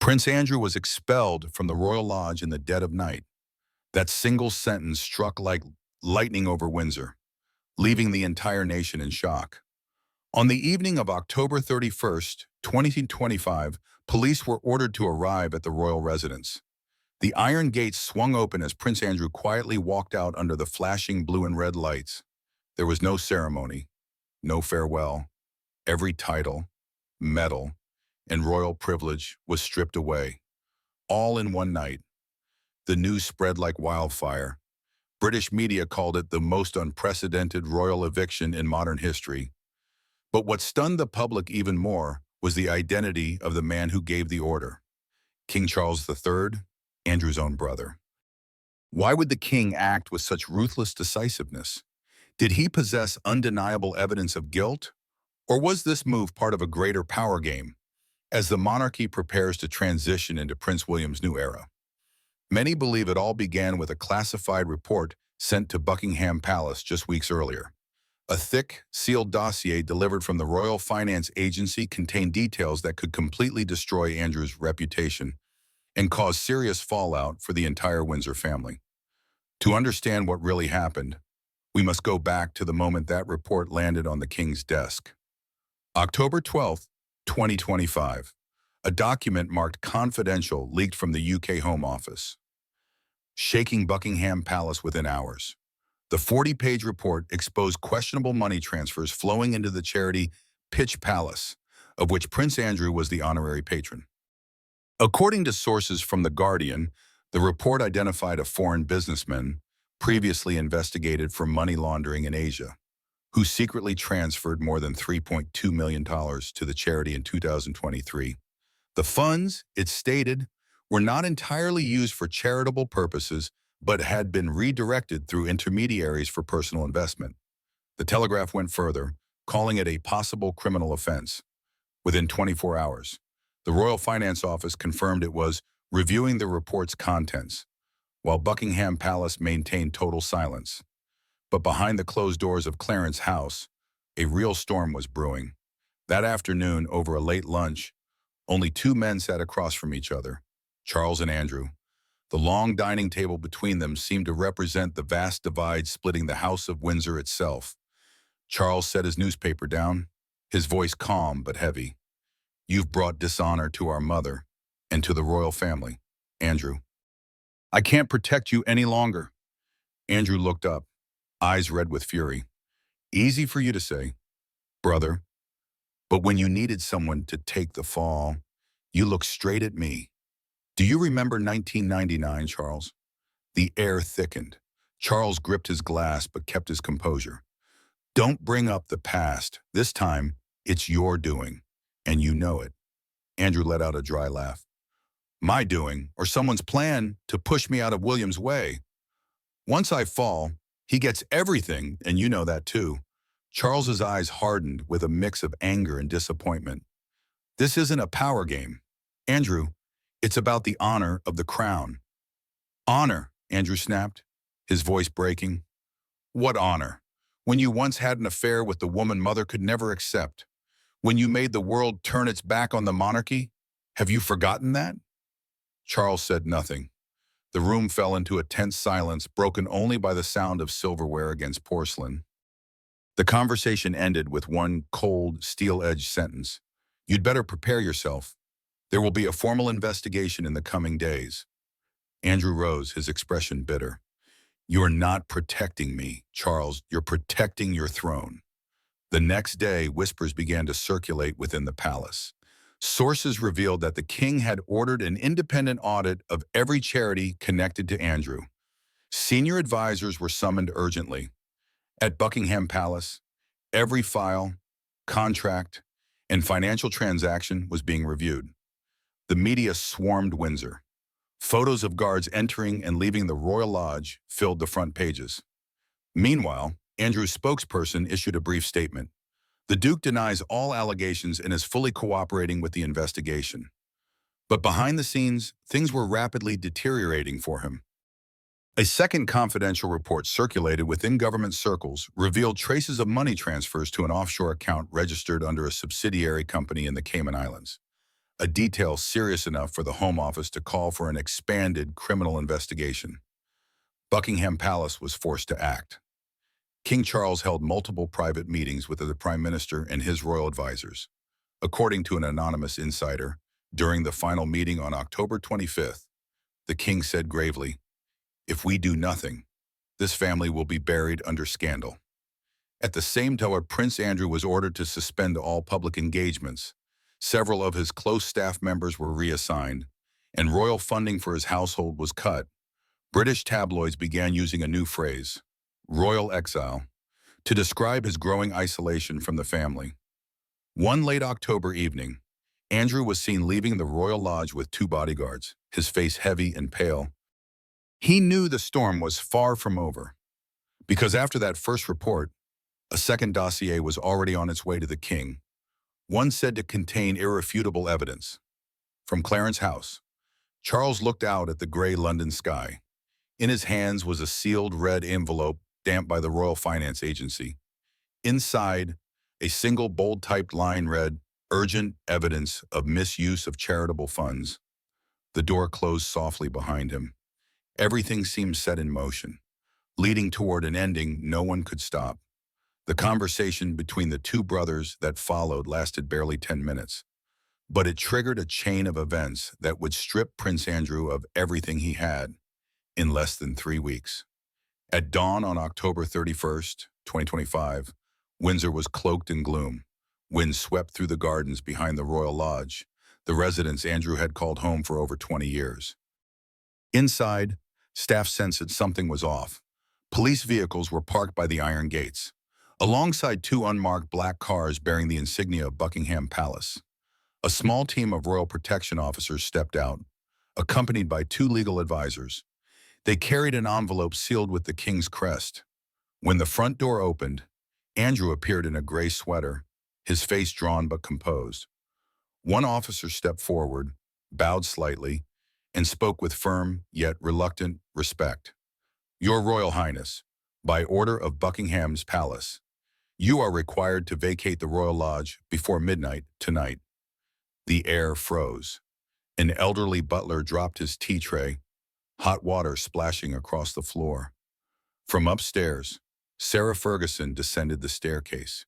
Prince Andrew was expelled from the Royal Lodge in the dead of night. That single sentence struck like lightning over Windsor, leaving the entire nation in shock. On the evening of October 31st, 2025, police were ordered to arrive at the royal residence. The iron gates swung open as Prince Andrew quietly walked out under the flashing blue and red lights. There was no ceremony, no farewell. Every title, medal, and royal privilege was stripped away, all in one night. The news spread like wildfire. British media called it the most unprecedented royal eviction in modern history. But what stunned the public even more was the identity of the man who gave the order. King Charles III, Andrew's own brother. Why would the king act with such ruthless decisiveness? Did he possess undeniable evidence of guilt? Or was this move part of a greater power game, as the monarchy prepares to transition into Prince William's new era? Many believe it all began with a classified report sent to Buckingham Palace just weeks earlier. A thick, sealed dossier delivered from the Royal Finance Agency contained details that could completely destroy Andrew's reputation and cause serious fallout for the entire Windsor family. To understand what really happened, we must go back to the moment that report landed on the king's desk. October 12th, 2025. A document marked confidential leaked from the UK Home Office, shaking Buckingham Palace within hours. The 40-page report exposed questionable money transfers flowing into the charity Pitch Palace, of which Prince Andrew was the honorary patron. According to sources from The Guardian, the report identified a foreign businessman previously investigated for money laundering in Asia, who secretly transferred more than $3.2 million to the charity in 2023. The funds, it stated, were not entirely used for charitable purposes, but had been redirected through intermediaries for personal investment. The Telegraph went further, calling it a possible criminal offense. Within 24 hours, the Royal Finance Office confirmed it was reviewing the report's contents, while Buckingham Palace maintained total silence. But behind the closed doors of Clarence House, a real storm was brewing. That afternoon, over a late lunch, only two men sat across from each other, Charles and Andrew. The long dining table between them seemed to represent the vast divide splitting the House of Windsor itself. Charles set his newspaper down, his voice calm but heavy. "You've brought dishonor to our mother and to the royal family, Andrew. I can't protect you any longer." Andrew looked up, eyes red with fury. "Easy for you to say, brother, but when you needed someone to take the fall, you looked straight at me. Do you remember 1999, Charles?" The air thickened. Charles gripped his glass but kept his composure. "Don't bring up the past. This time, it's your doing, and you know it." Andrew let out a dry laugh. "My doing, or someone's plan to push me out of William's way. Once I fall, he gets everything, and you know that too." Charles's eyes hardened with a mix of anger and disappointment. "This isn't a power game, Andrew. It's about the honor of the crown." "Honor," Andrew snapped, his voice breaking. "What honor? When you once had an affair with the woman Mother could never accept? When you made the world turn its back on the monarchy? Have you forgotten that?" Charles said nothing. The room fell into a tense silence, broken only by the sound of silverware against porcelain. The conversation ended with one cold, steel-edged sentence. "You'd better prepare yourself. There will be a formal investigation in the coming days." Andrew rose, his expression bitter. "You're not protecting me, Charles. You're protecting your throne." The next day, whispers began to circulate within the palace. Sources revealed that the king had ordered an independent audit of every charity connected to Andrew. Senior advisors were summoned urgently. At Buckingham Palace, every file, contract, and financial transaction was being reviewed. The media swarmed Windsor. Photos of guards entering and leaving the Royal Lodge filled the front pages. Meanwhile, Andrew's spokesperson issued a brief statement. The Duke denies all allegations and is fully cooperating with the investigation. But behind the scenes, things were rapidly deteriorating for him. A second confidential report circulated within government circles revealed traces of money transfers to an offshore account registered under a subsidiary company in the Cayman Islands. a detail serious enough for the Home Office to call for an expanded criminal investigation. Buckingham Palace was forced to act. King Charles held multiple private meetings with the Prime Minister and his royal advisors. According to an anonymous insider, during the final meeting on October 25th, the king said gravely, "If we do nothing, this family will be buried under scandal." At the same time, Prince Andrew was ordered to suspend all public engagements. Several of his close staff members were reassigned, and royal funding for his household was cut. British tabloids began using a new phrase, royal exile, to describe his growing isolation from the family. One late October evening, Andrew was seen leaving the royal lodge with two bodyguards, his face heavy and pale. He knew the storm was far from over, because after that first report, a second dossier was already on its way to the king, one said to contain irrefutable evidence. From Clarence House, Charles looked out at the gray London sky. In his hands was a sealed red envelope stamped by the Royal Finance Agency. Inside, a single bold-typed line read, "Urgent evidence of misuse of charitable funds." The door closed softly behind him. Everything seemed set in motion, leading toward an ending no one could stop. The conversation between the two brothers that followed lasted barely 10 minutes, but it triggered a chain of events that would strip Prince Andrew of everything he had in less than 3 weeks. At dawn on October 31st, 2025, Windsor was cloaked in gloom. Wind swept through the gardens behind the Royal Lodge, the residence Andrew had called home for over 20 years. Inside, staff sensed something was off. Police vehicles were parked by the iron gates, alongside two unmarked black cars bearing the insignia of Buckingham Palace. A small team of royal protection officers stepped out, accompanied by two legal advisors. They carried an envelope sealed with the king's crest. When the front door opened, Andrew appeared in a gray sweater, his face drawn but composed. One officer stepped forward, bowed slightly, and spoke with firm yet reluctant respect. "Your Royal Highness, by order of Buckingham's Palace, you are required to vacate the Royal Lodge before midnight tonight." The air froze. An elderly butler dropped his tea tray, hot water splashing across the floor. From upstairs, Sarah Ferguson descended the staircase.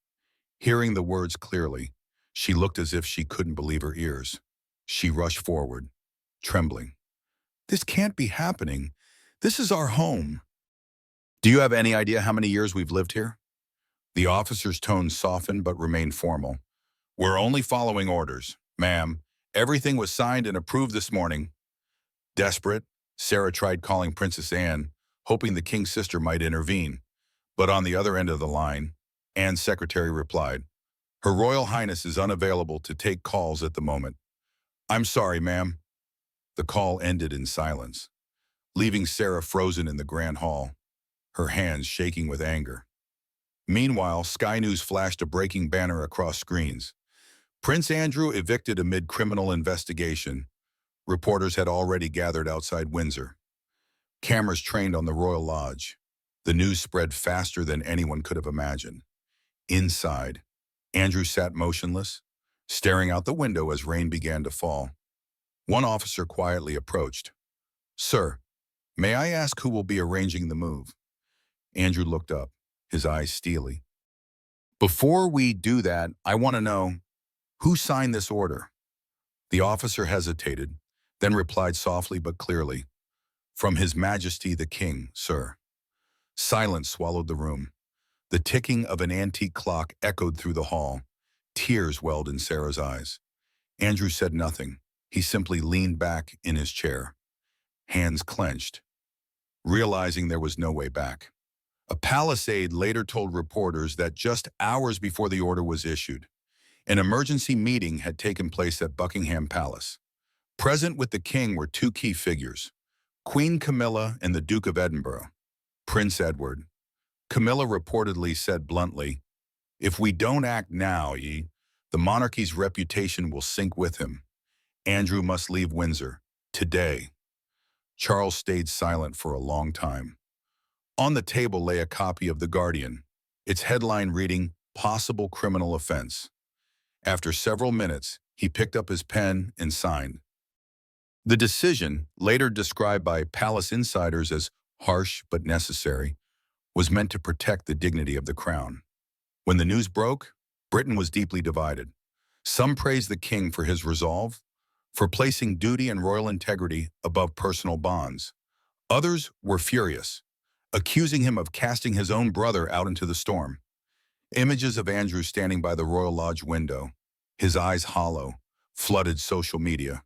Hearing the words clearly, she looked as if she couldn't believe her ears. She rushed forward, trembling. "This can't be happening. This is our home." "Do you have any idea how many years we've lived here?" The officer's tone softened but remained formal. "We're only following orders, ma'am. Everything was signed and approved this morning." Desperate, Sarah tried calling Princess Anne, hoping the king's sister might intervene. But on the other end of the line, Anne's secretary replied, "Her Royal Highness is unavailable to take calls at the moment." "I'm sorry, ma'am." The call ended in silence, leaving Sarah frozen in the grand hall, her hands shaking with anger. Meanwhile, Sky News flashed a breaking banner across screens. Prince Andrew evicted amid criminal investigation. Reporters had already gathered outside Windsor. Cameras trained on the Royal Lodge. The news spread faster than anyone could have imagined. Inside, Andrew sat motionless, staring out the window as rain began to fall. One officer quietly approached. "Sir, may I ask who will be arranging the move?" Andrew looked up, his eyes steely. "Before we do that, I want to know, who signed this order?" The officer hesitated, then replied softly but clearly, "From His Majesty the King, sir." Silence swallowed the room. The ticking of an antique clock echoed through the hall. Tears welled in Sarah's eyes. Andrew said nothing. He simply leaned back in his chair, hands clenched, realizing there was no way back. A palace aide later told reporters that just hours before the order was issued, an emergency meeting had taken place at Buckingham Palace. Present with the king were two key figures, Queen Camilla and the Duke of Edinburgh, Prince Edward. Camilla reportedly said bluntly, "If we don't act now, the monarchy's reputation will sink with him. Andrew must leave Windsor, today." Charles stayed silent for a long time. On the table lay a copy of The Guardian, its headline reading, "Possible Criminal Offense." After several minutes, He picked up his pen and signed. The decision, later described by palace insiders as harsh but necessary, was meant to protect the dignity of the crown. When the news broke, Britain was deeply divided. Some praised the king for his resolve, for placing duty and royal integrity above personal bonds. Others were furious, accusing him of casting his own brother out into the storm. Images of Andrew standing by the Royal Lodge window, his eyes hollow, flooded social media.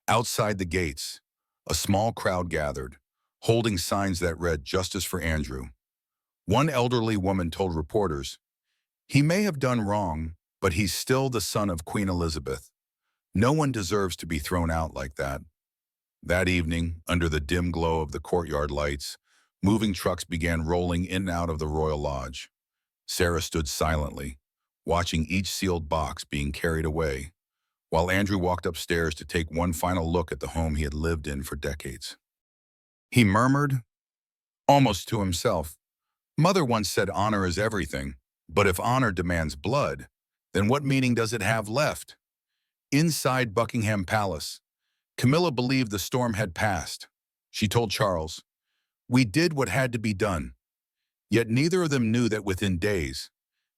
Outside the gates, a small crowd gathered, holding signs that read "Justice for Andrew." One elderly woman told reporters, "He may have done wrong, but he's still the son of Queen Elizabeth. No one deserves to be thrown out like that." That evening, under the dim glow of the courtyard lights, moving trucks began rolling in and out of the Royal Lodge. Sarah stood silently, watching each sealed box being carried away, while Andrew walked upstairs to take one final look at the home he had lived in for decades. He murmured, almost to himself, "Mother once said honor is everything, but if honor demands blood, then what meaning does it have left?" Inside Buckingham Palace, Camilla believed the storm had passed. She told Charles, "We did what had to be done." Yet neither of them knew that within days,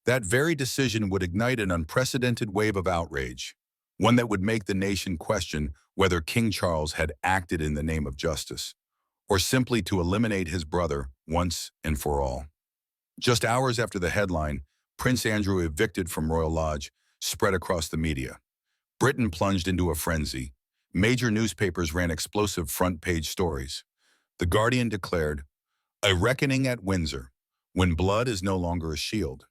that very decision would ignite an unprecedented wave of outrage, one that would make the nation question whether King Charles had acted in the name of justice, or simply to eliminate his brother once and for all. Just hours after the headline, "Prince Andrew evicted from Royal Lodge," spread across the media, Britain plunged into a frenzy. Major newspapers ran explosive front-page stories. The Guardian declared, "A reckoning at Windsor, when blood is no longer a shield."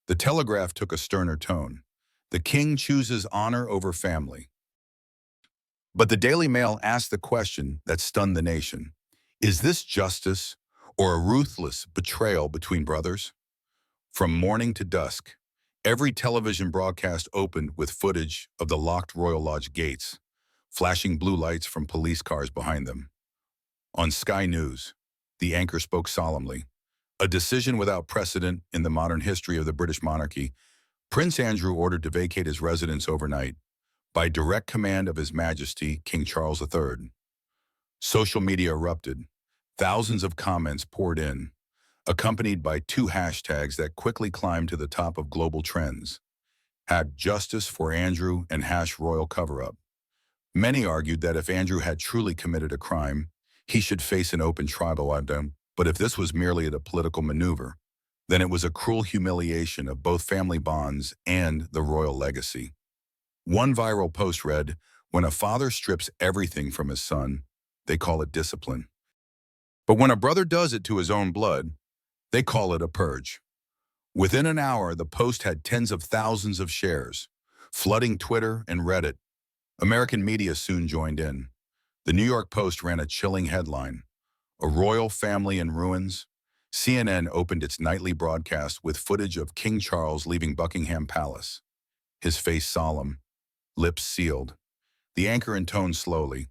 The Telegraph took a sterner tone. "The king chooses honor over family." But the Daily Mail asked the question that stunned the nation. Is this justice or a ruthless betrayal between brothers? From morning to dusk, every television broadcast opened with footage of the locked Royal Lodge gates, flashing blue lights from police cars behind them. On Sky News, the anchor spoke solemnly. "A decision without precedent in the modern history of the British monarchy. Prince Andrew ordered to vacate his residence overnight by direct command of His Majesty King Charles III. Social media erupted. Thousands of comments poured in, accompanied by two hashtags that quickly climbed to the top of global trends. #Justice for Andrew and #Royal Cover-Up. Many argued that if Andrew had truly committed a crime, he should face an open trial, but if this was merely a political maneuver, then it was a cruel humiliation of both family bonds and the royal legacy. One viral post read, "When a father strips everything from his son, they call it discipline. But when a brother does it to his own blood, they call it a purge." Within an hour, the post had tens of thousands of shares, flooding Twitter and Reddit. American media soon joined in. The New York Post ran a chilling headline, "A Royal Family in Ruins." CNN opened its nightly broadcast with footage of King Charles leaving Buckingham Palace, his face solemn, lips sealed. The anchor intoned slowly,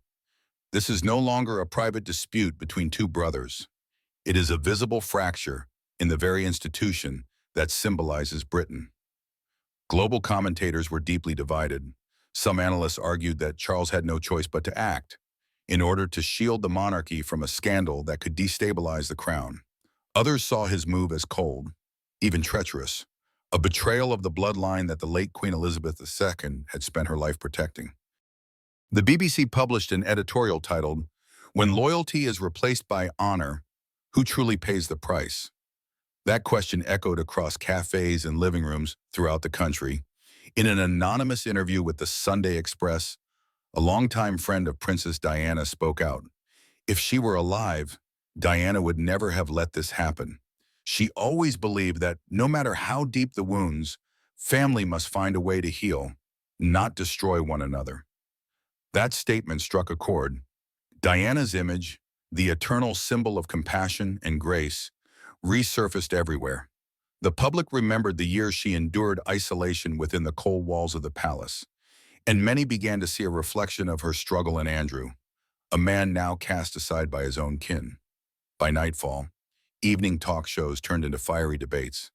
"This is no longer a private dispute between two brothers. It is a visible fracture in the very institution that symbolizes Britain." Global commentators were deeply divided. Some analysts argued that Charles had no choice but to act in order to shield the monarchy from a scandal that could destabilize the crown. Others saw his move as cold, even treacherous, a betrayal of the bloodline that the late Queen Elizabeth II had spent her life protecting. The BBC published an editorial titled, "When Loyalty is Replaced by Honor, Who Truly Pays the Price?" That question echoed across cafes and living rooms throughout the country. In an anonymous interview with the Sunday Express, a longtime friend of Princess Diana spoke out. If she were alive, Diana would never have let this happen. She always believed that no matter how deep the wounds, family must find a way to heal, not destroy one another. That statement struck a chord. Diana's image, the eternal symbol of compassion and grace, resurfaced everywhere. The public remembered the years she endured isolation within the cold walls of the palace, and many began to see a reflection of her struggle in Andrew, a man now cast aside by his own kin. By nightfall, evening talk shows turned into fiery debates.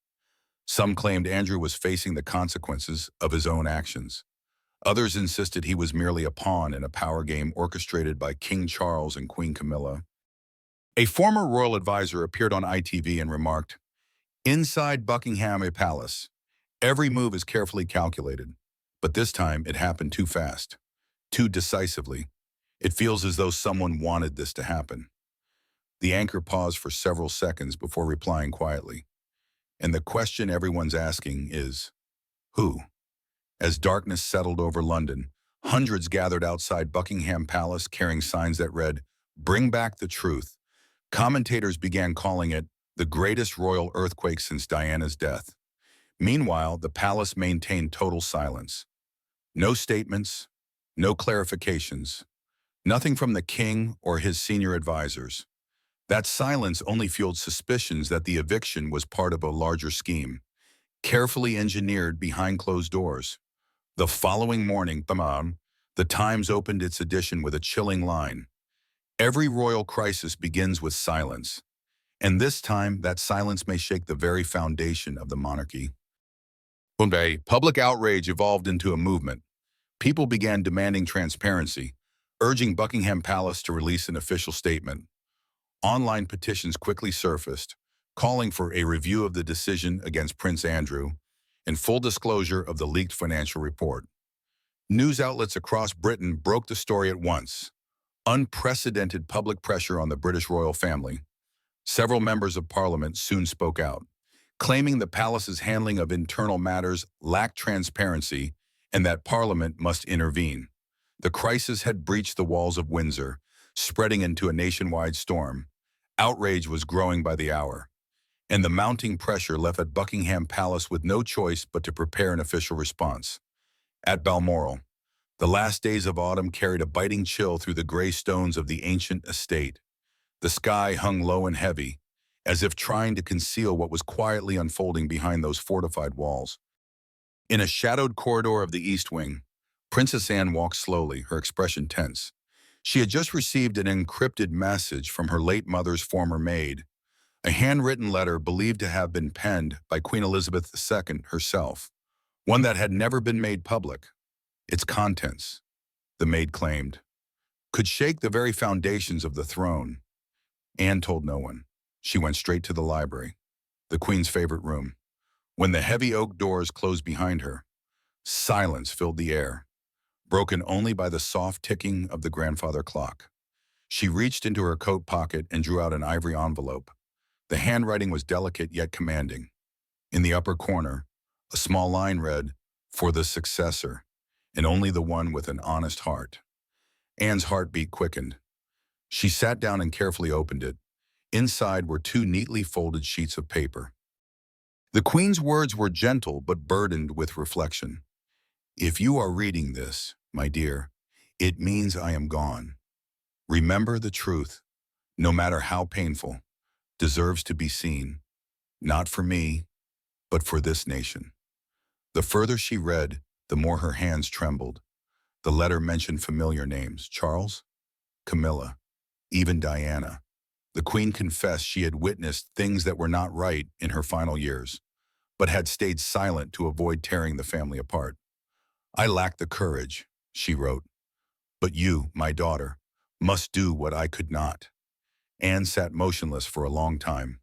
Some claimed Andrew was facing the consequences of his own actions. Others insisted he was merely a pawn in a power game orchestrated by King Charles and Queen Camilla. A former royal advisor appeared on ITV and remarked, "Inside Buckingham Palace, every move is carefully calculated. But this time it happened too fast, too decisively. It feels as though someone wanted this to happen." The anchor paused for several seconds before replying quietly. And the question everyone's asking is, who? As darkness settled over London, hundreds gathered outside Buckingham Palace carrying signs that read, "Bring back the truth." Commentators began calling it the greatest royal earthquake since Diana's death. Meanwhile, the palace maintained total silence. No statements, no clarifications, nothing from the king or his senior advisors. That silence only fueled suspicions that the eviction was part of a larger scheme, carefully engineered behind closed doors. The following morning, the Times opened its edition with a chilling line. "Every royal crisis begins with silence, and this time that silence may shake the very foundation of the monarchy." One day, public outrage evolved into a movement. People began demanding transparency, urging Buckingham Palace to release an official statement. Online petitions quickly surfaced, calling for a review of the decision against Prince Andrew and full disclosure of the leaked financial report. News outlets across Britain broke the story at once. Unprecedented public pressure on the British royal family. Several members of Parliament soon spoke out, claiming the palace's handling of internal matters lacked transparency and that Parliament must intervene. The crisis had breached the walls of Windsor, spreading into a nationwide storm. Outrage was growing by the hour, and the mounting pressure left at Buckingham Palace with no choice but to prepare an official response. At Balmoral, the last days of autumn carried a biting chill through the gray stones of the ancient estate. The sky hung low and heavy, as if trying to conceal what was quietly unfolding behind those fortified walls. In a shadowed corridor of the East Wing, Princess Anne walked slowly, her expression tense. She had just received an encrypted message from her late mother's former maid, a handwritten letter believed to have been penned by Queen Elizabeth II herself, one that had never been made public. Its contents, the maid claimed, could shake the very foundations of the throne. Anne told no one. She went straight to the library, the Queen's favorite room. When the heavy oak doors closed behind her, silence filled the air, broken only by the soft ticking of the grandfather clock. She reached into her coat pocket and drew out an ivory envelope. The handwriting was delicate yet commanding. In the upper corner, a small line read, "For the successor, and only the one with an honest heart." Anne's heartbeat quickened. She sat down and carefully opened it. Inside were two neatly folded sheets of paper. The Queen's words were gentle but burdened with reflection. "If you are reading this, my dear, it means I am gone. Remember the truth, no matter how painful, deserves to be seen, not for me, but for this nation." The further she read, the more her hands trembled. The letter mentioned familiar names: Charles, Camilla, even Diana. The Queen confessed she had witnessed things that were not right in her final years, but had stayed silent to avoid tearing the family apart. "I lacked the courage," she wrote, "but you, my daughter, must do what I could not." Anne sat motionless for a long time.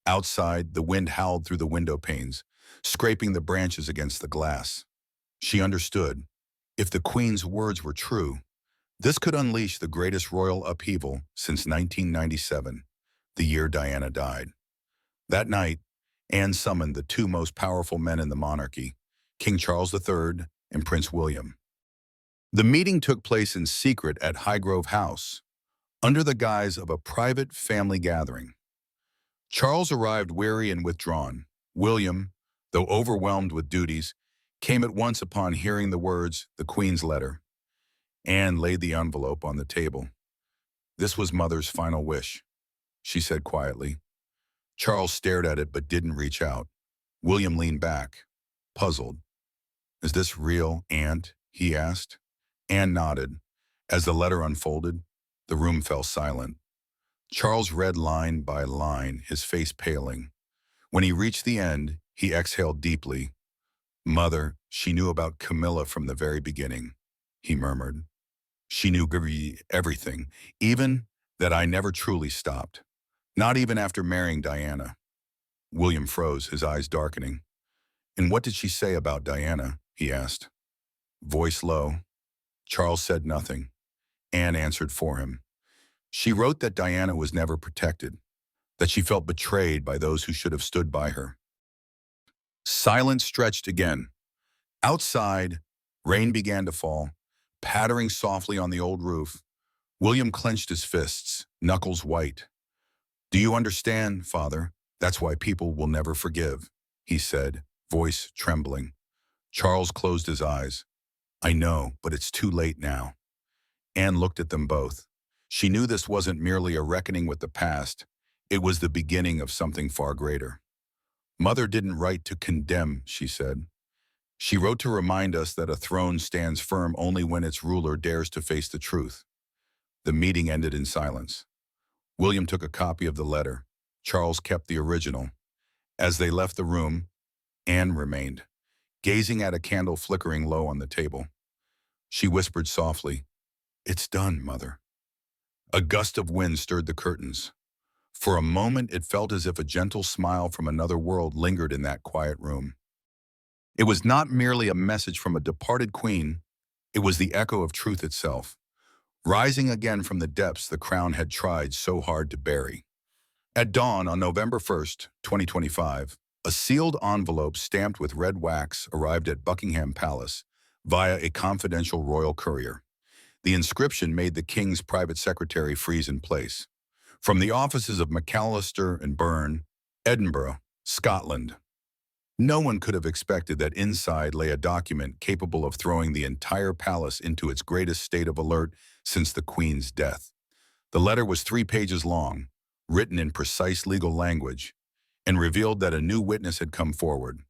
Outside, the wind howled through the window panes, scraping the branches against the glass. She understood. If the Queen's words were true, this could unleash the greatest royal upheaval since 1997, the year Diana died. That night, Anne summoned the two most powerful men in the monarchy, King Charles III and Prince William. The meeting took place in secret at Highgrove House, under the guise of a private family gathering. Charles arrived weary and withdrawn. William, though overwhelmed with duties, came at once upon hearing the words, "The Queen's letter." Anne laid the envelope on the table. "This was Mother's final wish," she said quietly. Charles stared at it but didn't reach out. William leaned back, puzzled. "Is this real, Aunt?" he asked. Anne nodded. As the letter unfolded, the room fell silent. Charles read line by line, his face paling. When he reached the end, he exhaled deeply. Mother, she knew about Camilla from the very beginning, he murmured. She knew everything, even that I never truly stopped. Not even after marrying Diana. William froze, his eyes darkening. And what did she say about Diana? He asked. Voice low. Charles said nothing. Anne answered for him. She wrote that Diana was never protected, that she felt betrayed by those who should have stood by her. Silence stretched again. Outside, rain began to fall, pattering softly on the old roof. William clenched his fists, knuckles white. Do you understand, Father? That's why people will never forgive, he said, voice trembling. Charles closed his eyes. I know, but it's too late now. Anne looked at them both. She knew this wasn't merely a reckoning with the past. It was the beginning of something far greater. Mother didn't write to condemn, she said. She wrote to remind us that a throne stands firm only when its ruler dares to face the truth. The meeting ended in silence. William took a copy of the letter. Charles kept the original. As they left the room, Anne remained, gazing at a candle flickering low on the table. She whispered softly, It's done, Mother. A gust of wind stirred the curtains. For a moment, it felt as if a gentle smile from another world lingered in that quiet room. It was not merely a message from a departed queen. It was the echo of truth itself, rising again from the depths the crown had tried so hard to bury. At dawn on November 1st, 2025, a sealed envelope stamped with red wax arrived at Buckingham Palace via a confidential royal courier. The inscription made the king's private secretary freeze in place. From the offices of McAllister and Byrne, Edinburgh, Scotland. No one could have expected that inside lay a document capable of throwing the entire palace into its greatest state of alert since the Queen's death. The letter was 3 pages long, written in precise legal language, and revealed that a new witness had come forward.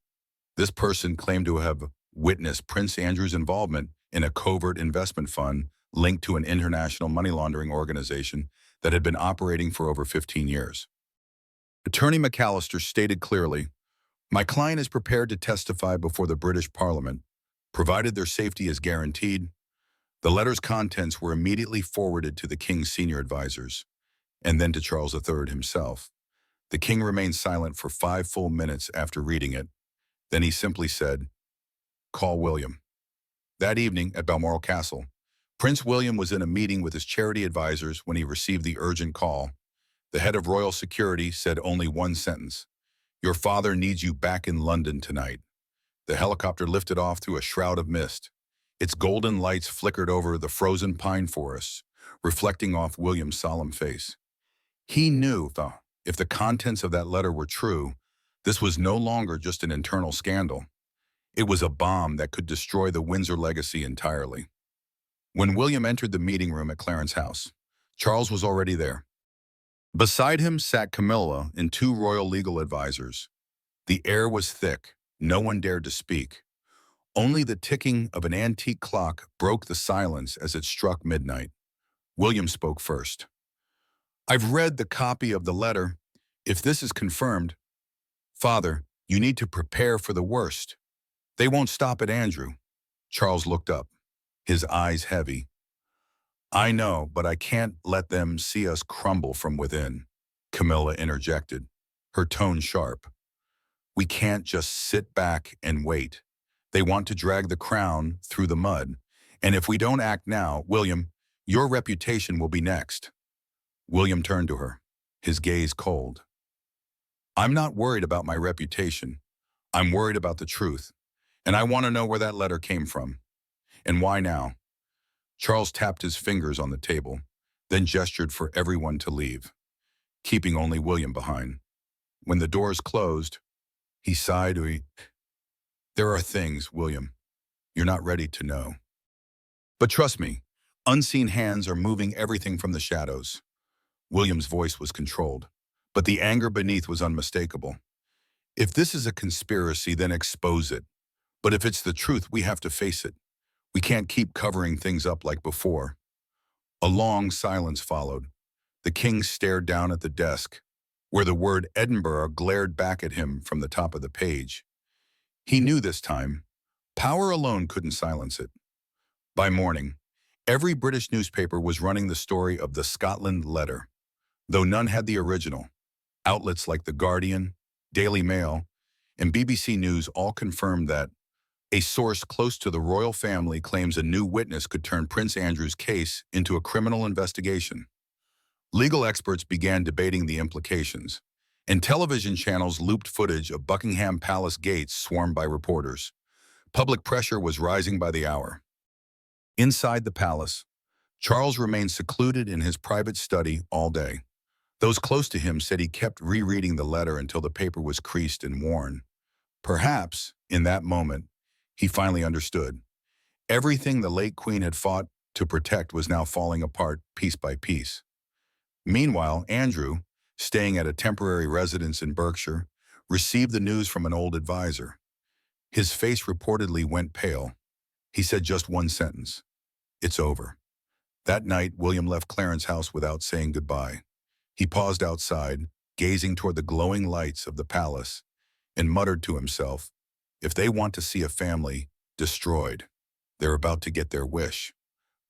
This person claimed to have witnessed Prince Andrew's involvement in a covert investment fund linked to an international money laundering organization that had been operating for over 15 years. Attorney McAllister stated clearly, My client is prepared to testify before the British Parliament, provided their safety is guaranteed. The letter's contents were immediately forwarded to the King's senior advisors, and then to Charles III himself. The King remained silent for 5 full minutes after reading it. Then he simply said, Call William. That evening at Balmoral Castle, Prince William was in a meeting with his charity advisors when he received the urgent call. The head of royal security said only one sentence, Your father needs you back in London tonight. The helicopter lifted off through a shroud of mist. Its golden lights flickered over the frozen pine forests, reflecting off William's solemn face. He knew if the contents of that letter were true, this was no longer just an internal scandal. It was a bomb that could destroy the Windsor legacy entirely. When William entered the meeting room at Clarence House, Charles was already there. Beside him sat Camilla and 2 royal legal advisors. The air was thick. No one dared to speak. Only the ticking of an antique clock broke the silence as it struck midnight. William spoke first. I've read the copy of the letter. If this is confirmed, Father, you need to prepare for the worst. They won't stop at Andrew. Charles looked up, his eyes heavy. I know, but I can't let them see us crumble from within, Camilla interjected, her tone sharp. We can't just sit back and wait. They want to drag the crown through the mud. And if we don't act now, William, your reputation will be next. William turned to her, his gaze cold. I'm not worried about my reputation. I'm worried about the truth. And I want to know where that letter came from. And why now? Charles tapped his fingers on the table, then gestured for everyone to leave, keeping only William behind. When the doors closed, he sighed. There are things, William, you're not ready to know. But trust me, unseen hands are moving everything from the shadows. William's voice was controlled, but the anger beneath was unmistakable. If this is a conspiracy, then expose it. But if it's the truth, we have to face it. We can't keep covering things up like before. A long silence followed. The king stared down at the desk, where the word Edinburgh glared back at him from the top of the page. He knew this time, power alone couldn't silence it. By morning, every British newspaper was running the story of the Scotland letter, though none had the original. Outlets like The Guardian, Daily Mail, and BBC News all confirmed that a source close to the royal family claims a new witness could turn Prince Andrew's case into a criminal investigation. Legal experts began debating the implications, and television channels looped footage of Buckingham Palace gates swarmed by reporters. Public pressure was rising by the hour. Inside the palace, Charles remained secluded in his private study all day. Those close to him said he kept rereading the letter until the paper was creased and worn. Perhaps, in that moment, he finally understood. Everything the late Queen had fought to protect was now falling apart piece by piece. Meanwhile, Andrew, staying at a temporary residence in Berkshire, received the news from an old advisor. His face reportedly went pale. He said just one sentence: "It's over." That night, William left Clarence's house without saying goodbye. He paused outside, gazing toward the glowing lights of the palace, and muttered to himself, "If they want to see a family destroyed, they're about to get their wish."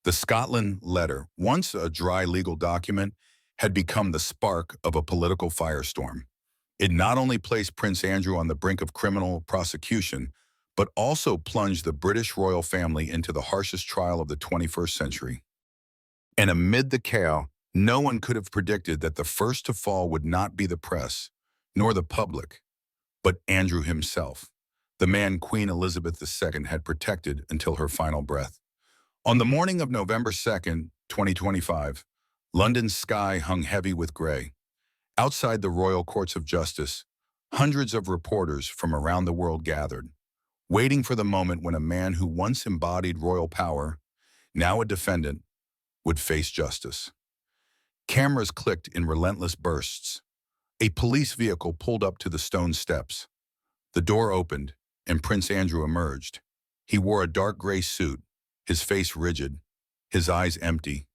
The Scotland letter, once a dry legal document, had become the spark of a political firestorm. It not only placed Prince Andrew on the brink of criminal prosecution, but also plunged the British royal family into the harshest trial of the 21st century. And amid the chaos, no one could have predicted that the first to fall would not be the press, nor the public, but Andrew himself, the man Queen Elizabeth II had protected until her final breath. On the morning of November 2nd, 2025, London's sky hung heavy with gray. Outside the Royal Courts of Justice, hundreds of reporters from around the world gathered, waiting for the moment when a man who once embodied royal power, now a defendant, would face justice. Cameras clicked in relentless bursts. A police vehicle pulled up to the stone steps. The door opened, and Prince Andrew emerged. He wore a dark gray suit, his face rigid, his eyes empty.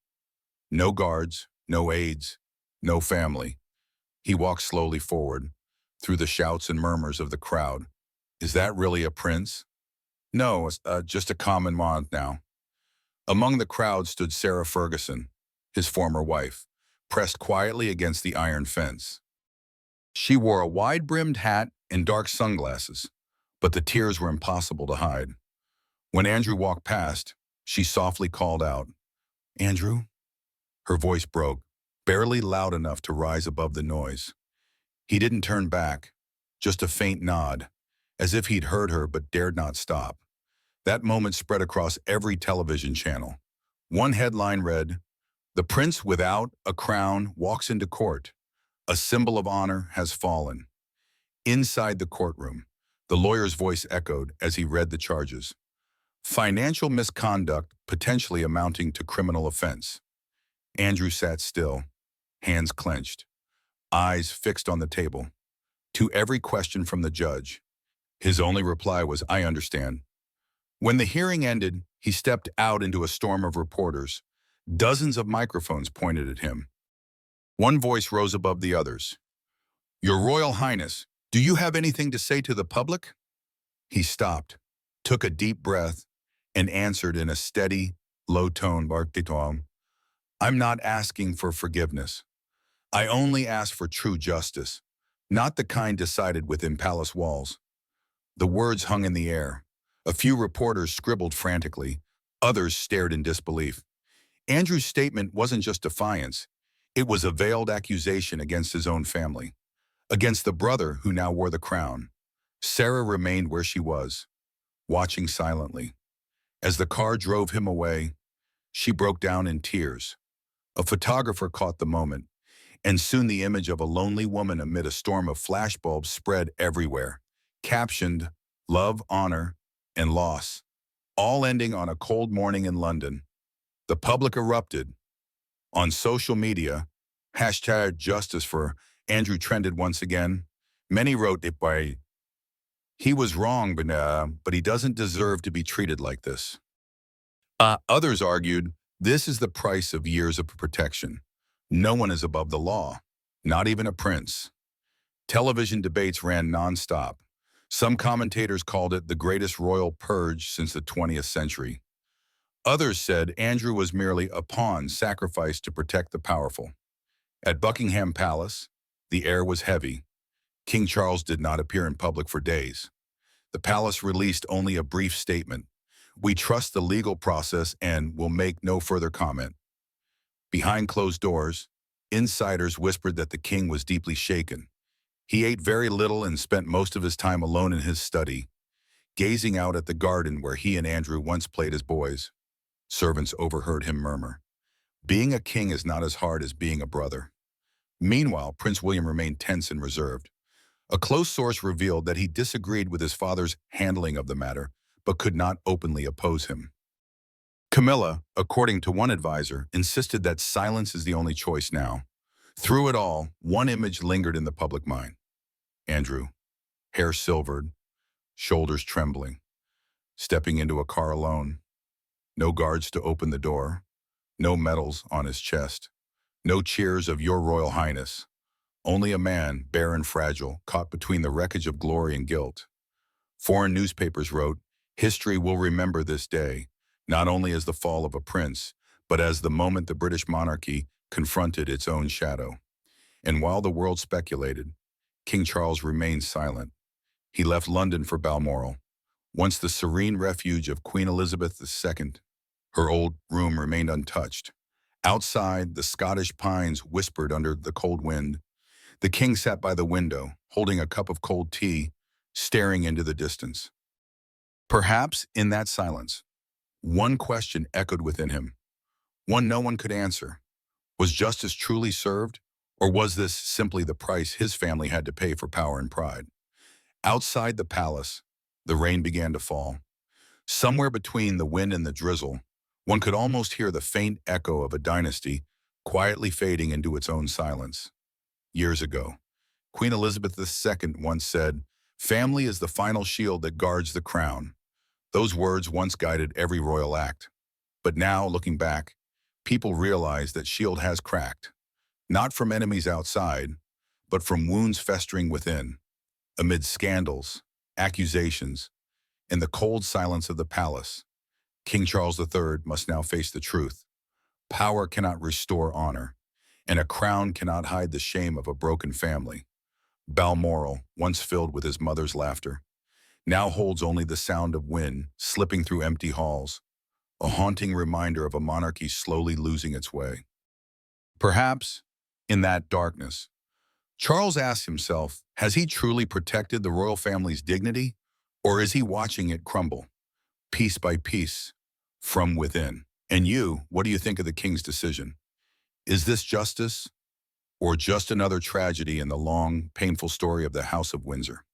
No guards, no aides, no family. He walked slowly forward, through the shouts and murmurs of the crowd. "Is that really a prince?" "No, just a common man now." Among the crowd stood Sarah Ferguson, his former wife, pressed quietly against the iron fence. She wore a wide-brimmed hat and dark sunglasses, but the tears were impossible to hide. When Andrew walked past, she softly called out, "Andrew?" Her voice broke, barely loud enough to rise above the noise. He didn't turn back, just a faint nod, as if he'd heard her but dared not stop. That moment spread across every television channel. One headline read, "The prince without a crown walks into court. A symbol of honor has fallen." Inside the courtroom, the lawyer's voice echoed as he read the charges. Financial misconduct potentially amounting to criminal offense. Andrew sat still, hands clenched, eyes fixed on the table. To every question from the judge, his only reply was, "I understand." When the hearing ended, he stepped out into a storm of reporters. Dozens of microphones pointed at him. One voice rose above the others. "Your Royal Highness, do you have anything to say to the public?" He stopped, took a deep breath, and answered in a steady, low tone, "I'm not asking for forgiveness. I only ask for true justice, not the kind decided within palace walls." The words hung in the air. A few reporters scribbled frantically. Others stared in disbelief. Andrew's statement wasn't just defiance. It was a veiled accusation against his own family, against the brother who now wore the crown. Sarah remained where she was, watching silently. As the car drove him away, she broke down in tears. A photographer caught the moment, and soon the image of a lonely woman amid a storm of flashbulbs spread everywhere, captioned, "Love, honor, and loss," all ending on a cold morning in London. The public erupted. On social media, #justice for Andrew trended once again. Many wrote it by, "He was wrong, but he doesn't deserve to be treated like this." Others argued, "This is the price of years of protection. No one is above the law, not even a prince." Television debates ran nonstop. Some commentators called it the greatest royal purge since the 20th century. Others said Andrew was merely a pawn sacrificed to protect the powerful. At Buckingham Palace, the air was heavy. King Charles did not appear in public for days. The palace released only a brief statement. "We trust the legal process and will make no further comment." Behind closed doors, insiders whispered that the king was deeply shaken. He ate very little and spent most of his time alone in his study, gazing out at the garden where he and Andrew once played as boys. Servants overheard him murmur, "Being a king is not as hard as being a brother." Meanwhile, Prince William remained tense and reserved. A close source revealed that he disagreed with his father's handling of the matter, but could not openly oppose him. Camilla, according to one advisor, insisted that silence is the only choice now. Through it all, one image lingered in the public mind. Andrew, hair silvered, shoulders trembling, stepping into a car alone. No guards to open the door, no medals on his chest, no cheers of "Your Royal Highness." Only a man, bare and fragile, caught between the wreckage of glory and guilt. Foreign newspapers wrote, "History will remember this day, not only as the fall of a prince, but as the moment the British monarchy confronted its own shadow." And while the world speculated, King Charles remained silent. He left London for Balmoral, once the serene refuge of Queen Elizabeth II. Her old room remained untouched. Outside, the Scottish pines whispered under the cold wind. The king sat by the window, holding a cup of cold tea, staring into the distance. Perhaps in that silence, one question echoed within him, one no one could answer. Was justice truly served, or was this simply the price his family had to pay for power and pride? Outside the palace, the rain began to fall. Somewhere between the wind and the drizzle, one could almost hear the faint echo of a dynasty quietly fading into its own silence. Years ago, Queen Elizabeth II once said, "Family is the final shield that guards the crown." Those words once guided every royal act. But now, looking back, people realize that shield has cracked, not from enemies outside, but from wounds festering within. Amid scandals, accusations, and the cold silence of the palace, King Charles III must now face the truth. Power cannot restore honor, and a crown cannot hide the shame of a broken family. Balmoral, once filled with his mother's laughter, now holds only the sound of wind slipping through empty halls, a haunting reminder of a monarchy slowly losing its way. Perhaps, in that darkness, Charles asks himself, has he truly protected the royal family's dignity, or is he watching it crumble, piece by piece, from within? And you, what do you think of the king's decision? Is this justice, or just another tragedy in the long, painful story of the House of Windsor?